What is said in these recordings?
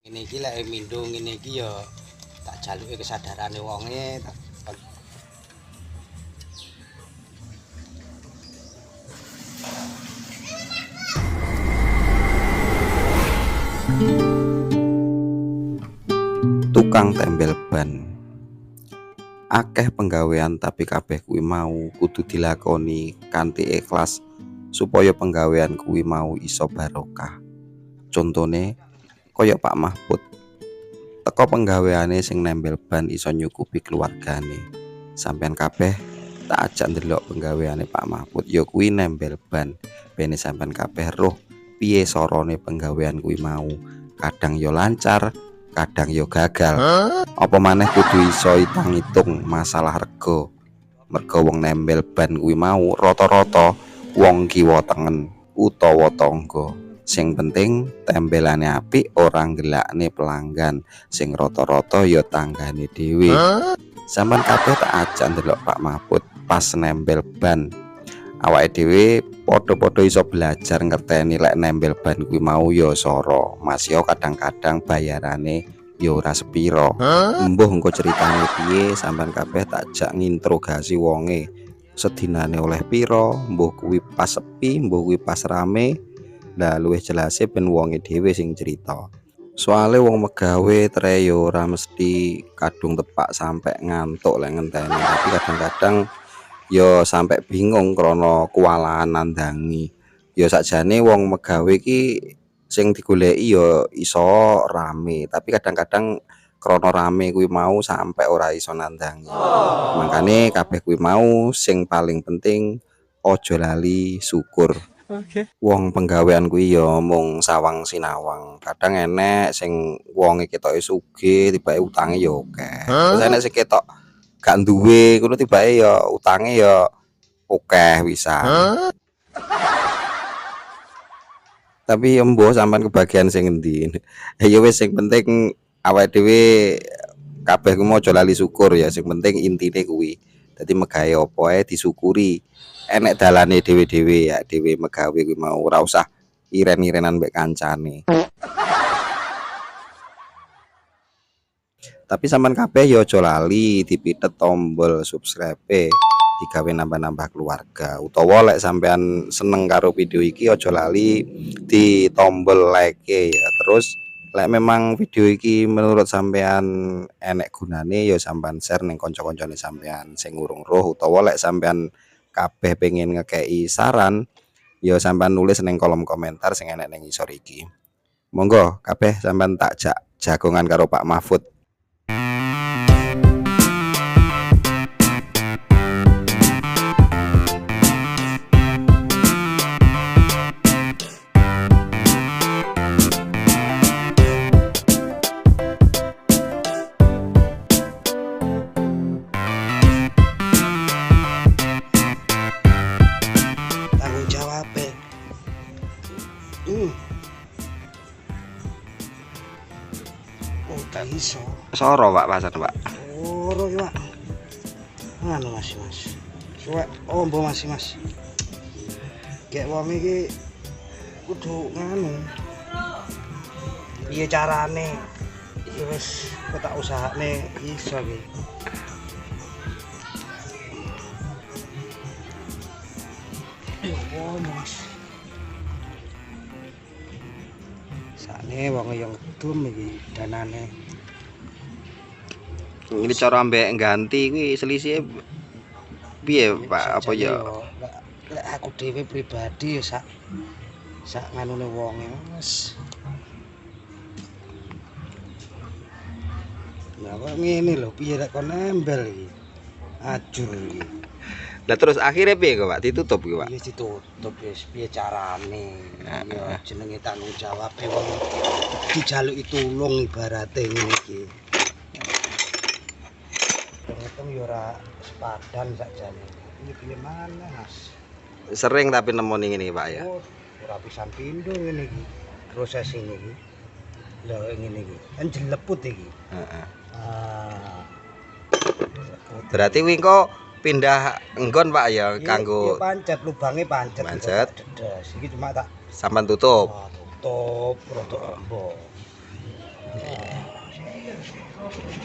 Ngene iki lek mindho ngene iki ya tak jaluke kesadarane wonge Tukang tembel ban. Akeh penggawean tapi kabeh kuwi mau kudu dilakoni kanthi ikhlas supaya penggawean kuwi mau iso barokah. Contone kaya Pak Mahfud, teko penggaweane sing nembel ban iso nyukupi keluargane. Sampeyan kabeh tak ajak ndelok penggaweane Pak Mahfud ya kuwi nembel ban. Bene sampeyan kabeh roh piye sorone penggawean kuwi mau. Kadang yo lancar, kadang yo gagal. Apa maneh kudu iso hitung masalah rego. Mergo wong nembel ban kuwi mau rata-rata wong kiwa tengen utawa tangga. Sing penting tembelane apik ora nggelakne pelanggan. Sing rata-rata ya tanggane dhewe. Sampeyan kabeh tak ajak ndelok Pak Mahfud pas nembel ban. Awake dhewe padha-padha iso belajar ngerteni lek nembel ban kuwi mau ya sora. Mas yo kadang-kadang bayarane ya ora sepiro. Embuh engko ceritane piye sampean kabeh tak jak nginterogasi wonge. Sedinane oleh piro, mbuh kuwi pas sepi, mbuh kuwi pas rame. Lah luwih jelase ben wonge dhewe sing cerita. Soale wong megawe tre ya ora mesti kadung tepak sampai ngantuk lek ngenteni. Tapi kadang-kadang ya sampai bingung krana kewalahan nandangi. Ya sakjane wong megawe iki sing digoleki ya iso rame, tapi kadang-kadang krana rame kuwi mau sampai ora iso nandangi. Makane kabeh kuwi mau sing paling penting aja lali syukur. Wong penggawean kuwi ya mung sawang sinawang. Kadang enek sing wonge ketoke sugih tibake utange ya akeh. Terus enek sing ketok gak duwe ngono tibake ya utange ya akeh pisan. Tapi embuh sampean kebagian sing endi. Ya wis sing penting awake dhewe kabeh ku aja lali syukur ya. Sing penting intine kuwi. Dadi megawe apa ae disyukuri. Enek dalane dhewe-dhewe ya dhewe megawe kuwi mau ora usah iren-irenan mbek kancane. Tapi sampean kabeh ya aja lali dipitet tombol subscribe digawe nambah-nambah keluarga. Utawa lek sampean seneng karo video iki aja lali di tombol like ya. Terus lek memang video iki menurut sampean enek gunane ya sampean share ning kanca-kancane sampean sing urung roh. Utawa lek sampean kabeh pengen ngekei saran ya sampean nulis ning kolom komentar sing enek ning isor iki. Monggo kabeh sampean tak jak jagongan karo Pak Mahfud. tanggung jawab oh tak iso Soro Pak pasan Pak. ora ya Pak anu mas suwe oh mbok mas gek wong iki kudu nganu piye carane iki wis tak usahane iso iki oh mas sakne wong yang ngedum iki danane Ini cara ambek ganti kuwi selisih piye Pak apa ya? Lek aku dhewe pribadi ya sak nganune wonge Mas. Lah kok ngene lho piye lek kon nembel iki. Ajur iki. Lah terus akhirnya piye kok Pak ditutup iki Pak? Wis ditutup wis piye carane. Ya jenenge tanggung jawab wong dijaluki tulung ibarate ngene iki. Terhitung ya ora sepadan sakjane. Ini piye maneh Mas? Sering tapi nemu ning ngene Pak ya. Oh, ora pisan pindho ngene iki. Proses ini iki. Lah ngene iki. Kan jeleput iki. Heeh. Ah. Berarti kuwi kok pindah enggon Pak ya kanggo pancet lubange pancet. Pancet. Dedes. Iki cuma tak sampean tutup. tutup rada embok.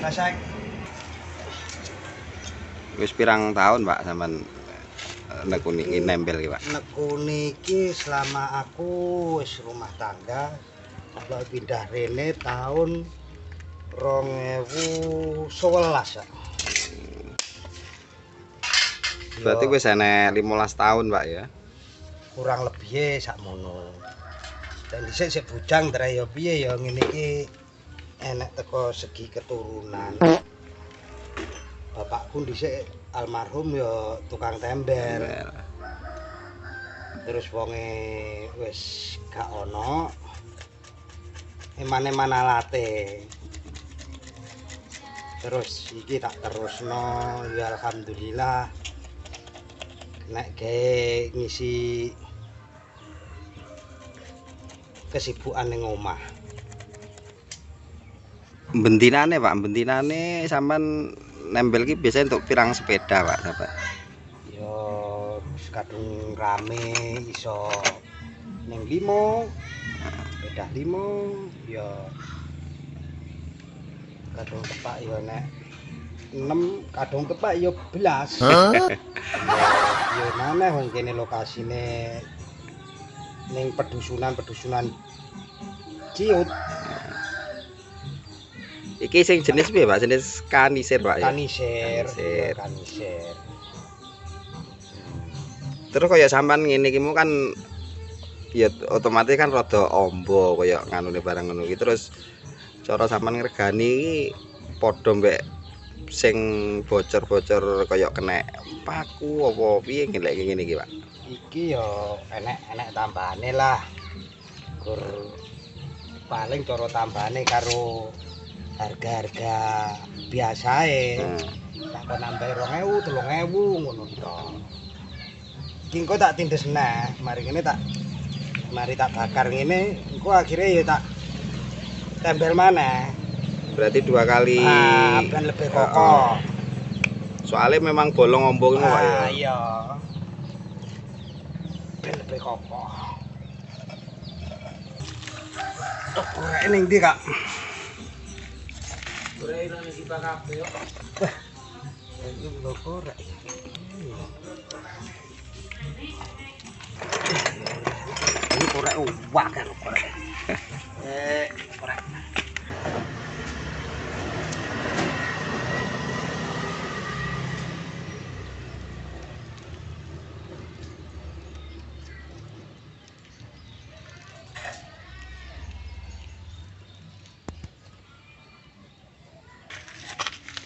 Rasa Wis pirang tahun Pak sampean nekuni nempel iki Pak? nekuni iki selama aku wis rumah tangga kalau pindah rene tahun 2011 ya. Berarti wis enek 15 tahun Pak ya. Kurang lebih sakmono. Dan dhisik sik bujang dra ya piye ya ngene iki enek teko segi keturunan. Bapakku dhisik almarhum ya tukang tembel. Terus wonge wis gak ono. Eman-eman alate. Terus iki tak terusno ya alhamdulillah. Nek gawe ngisi kesibukan ning omah. Bentinane Pak, bentinane sampean nempel iki biasanya untuk pirang sepeda Pak sampean? Ya kadung rame iso ning 5, sepeda 5 ya kadung kepak ya nek 6, kadung kepak ya belas. Ya maneh wong kene lokasine ning pedusunan Ciut. Iki sing jenis piye Pak? Jenis kanisir Pak ya? Kanisir. Kanisir. Kanisir. Terus kaya sampean ngene iki kan ya otomatis kan rada ombo kaya nganune barang ngono iki. Terus cara sampean ngregani iki padha mbek sing bocor-bocor kaya kena paku apa piye ngelek ngene iki Pak? Iki ya enek tambahane lah. Gur paling cara tambahane karo harga-harga biasae. Tak kok nambah 2000, 3000 ngono to. Iki engko tak tindes neh, mari tak bakar ngene, engko akhirnya ya tak tempel maneh. Berarti 2 kali. Ben lebih kokoh. Soalnya memang bolong ombong ngono Pak ya. Iya. Ben lebih kokoh. Korek ning ndi, Kak? Korek nang iki Pak kabeh kok. Wah. Iki lho korek. Ini korek wakan korek. Korek.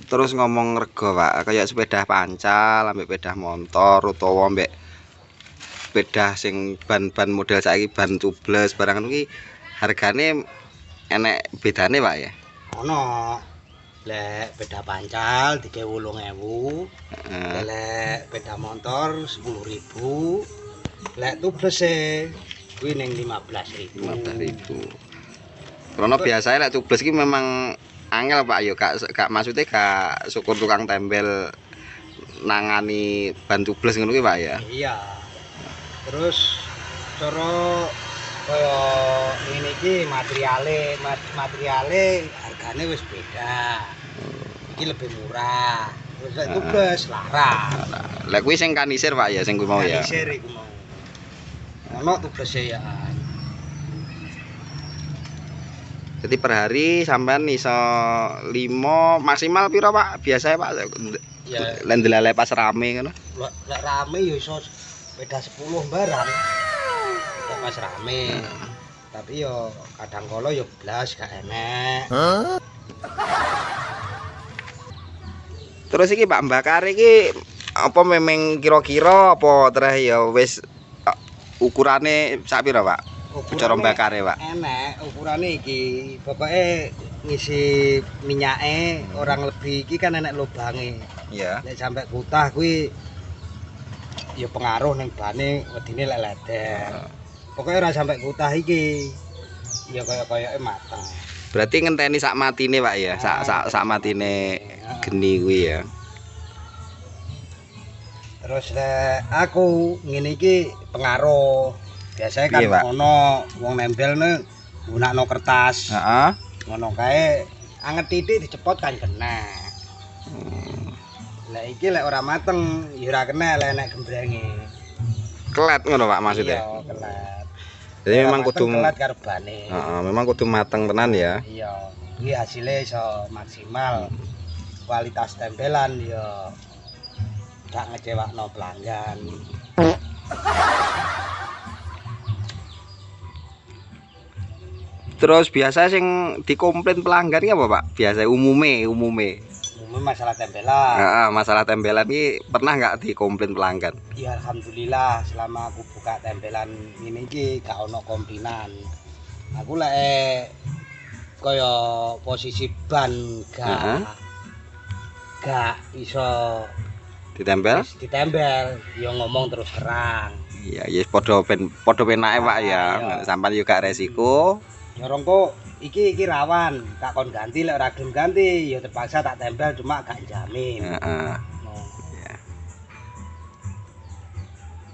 Terus ngomong rego Pak, kayak sepeda pancal, ambek sepeda motor utawa ambek sepeda sing ban-ban model saiki ban tubles barang iki hargane enek bedane Pak ya. Ono. Lek sepeda pancal 38.000. Lek sepeda motor 10.000. Lek tubles kuwi ning 15.000. 15.000. Karena biasanya lek tubles iki memang angel Pak yo gak maksudnya gak syukur tukang tempel nangani ban tubles ngono ki Pak ya. Iya. Terus cara kaya ngene iki materiale hargane wis beda. Iki lebih murah. Terus lek tubles larang. Lek kuwi sing kanisir Pak ya sing kuwi mau ya. Kanisir iku mau. Ono tubles ya. Jadi per hari sampean iso 5 maksimal piro Pak? Biasanya Pak Ya lendelale pas rame ngono. lek rame ya iso sepeda 10 barang. Lek pas rame. Tapi yo kadang kala yo blas gak enek. Terus iki Pak bakar iki apa memang kira-kira apa terus ya wis ukurane sak piro Pak? Cara bakare Pak. Enek ukurane iki. Pokoke ngisi minyake orang lebih iki kan enek lubange. Iya. Nek sampe kutah kuwi ya pengaruh ning bane wedine lek leder. Pokoke ora sampe kutah iki. Ya kaya-kayake mateng. Berarti ngenteni sak matine Pak ya. Sak matine geni kuwi ya. Terus lek aku ngene iki pengaruh. Biasanya kan ono wong nempel nih nggunakno kertas. Heeh. Ngono kae anget titik dicepot kan kena. Lah iki lek ora mateng ya ora kena lek nek gembrenge. Kelet ngono Pak maksudnya. Iya, kelet. Jadi memang kudu kelet karo bane. memang kudu mateng tenan ya. Iya, iki hasilnya iso maksimal. Kualitas tempelan ya gak ngecewakno pelanggan. Terus biasa sing dikomplain pelanggan ki apa Pak? Biasa umume. Umumnya masalah tempelan. Heeh, masalah tempelan ini pernah nggak dikomplain pelanggan? Ya alhamdulillah selama aku buka tempelan ini iki gak ono komplainan. Aku lek kaya posisi ban gak iso Ditempel? ditempel ya ngomong terus terang. Iya, ya padha penake Pak ya. Iya. Sampai juga resiko. Nyorong kok iki rawan, tak kon ganti lek ora gelem ganti ya terpaksa tak tempel cuma gak jamin. Heeh. Oh. Ya.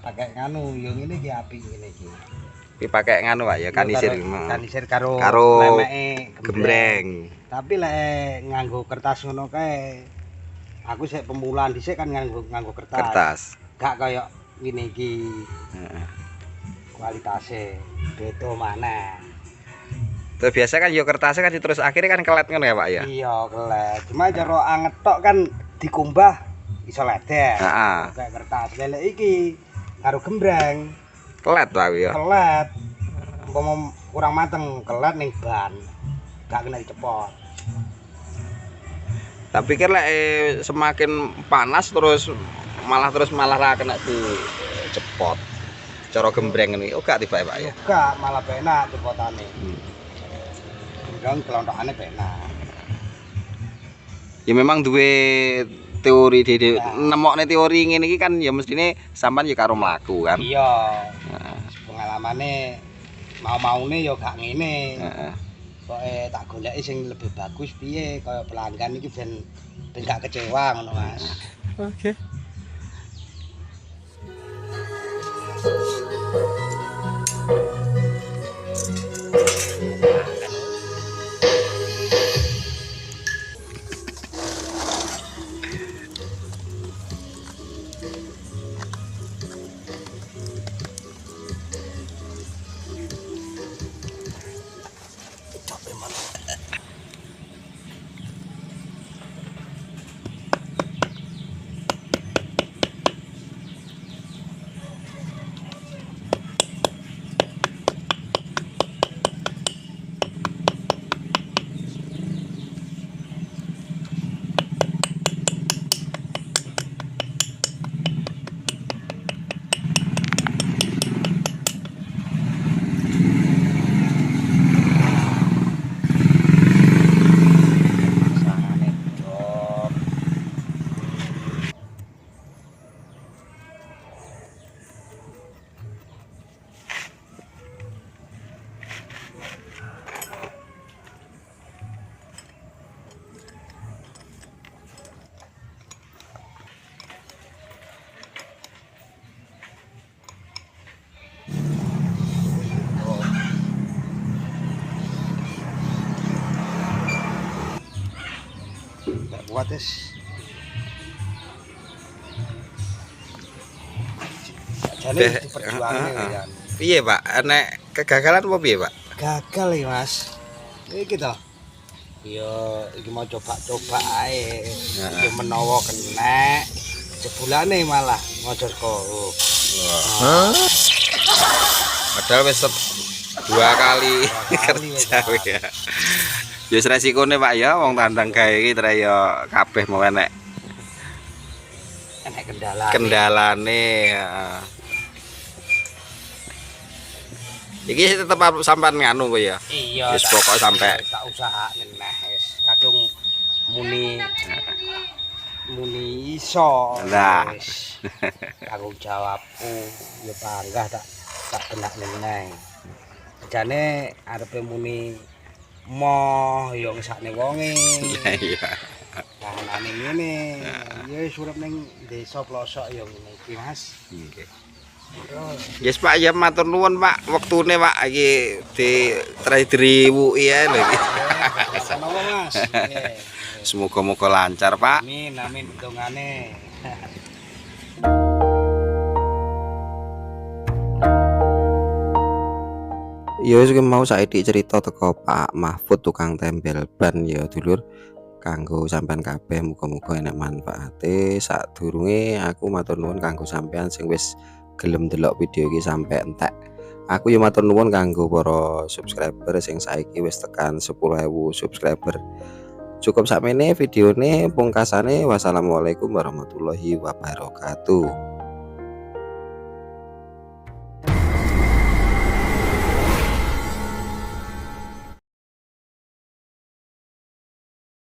Pakai nganu yo ngene iki apik ngene iki. Iki pakai nganu Pak ya, kanisir. Kanisir karo lemeke gembreng. Tapi lek nganggo kertas ngono kae aku sik pemulaan dhisik kan nganggo kertas. Gak kaya ngene iki. Heeh. Kualitasé beda maneh. Terus biasa kan yo kertasnya kan terus akhirnya kan kelet ngono ya Pak ya. Iya, kelet. Cuma cara anget tok kan dikumbah iso leder. Heeh. Kayak kertas. Lek iki karo gembreng Kelet Pak ya. kelet. Umpama kurang mateng kelet ning ban. Gak kena dicepot. Tak pikir lek semakin panas terus malah ra kena dicepot. Cara gembreng ini, oh gak tiba ya Pak ya. Gak malah penak cepotane. Gembreng kelontokane penak. Ya memang duwe teori di nemokne teori ngene iki kan ya mestine sampean ya karo mlaku kan. Iya. Heeh. Pengalamane mau-maune ya gak ngene. Heeh. Pokoke tak goleki sing lebih bagus piye kaya pelanggan iki ben gak kecewa ngono Mas. Oke. Kuat wis. Jane diperjuangke ya. Piye Pak? Nek kegagalan apa piye Pak? Gagal ya Mas. Iki to. Ya iki mau coba-coba ae. Iki menawa kena jebulane malah ngojor korup. Padahal wis 2 kali kerja ya. Ya resikone Pak ya wong tandang gawe iki tre ya kabeh mau enek kendalane. Heeh. Iki tetep sampean nganu kok ya. Iya. Wis pokok sampai tak usahane neh wis kadung muni iso. Nah. Wis tanggung jawabku ya bangga tak benak neh. Jane arepe muni moh yo ngesakne wonge. Iya. Kahanane ngene. Ya wis urip ning desa pelosok yo ngene iki Mas. Nggih. Yes Pak ya matur nuwun Pak wektune Pak iki di 3.000 ya lho iki. Mas. Nggih. Semoga-moga lancar, Pak. Amin, amin dongane. Ya wis mau saiki cerita teko Pak Mahfud tukang tempel ban ya dulur. Kanggo sampean kabeh muga-muga enek manfaate. Sadurunge aku matur nuwun kanggo sampean sing wis gelem delok video iki sampe entek. Aku ya matur nuwun kanggo para subscriber sing saiki wis tekan 10.000 subscriber. Cukup sakmene videone pungkasane. Wassalamualaikum warahmatullahi wabarakatuh.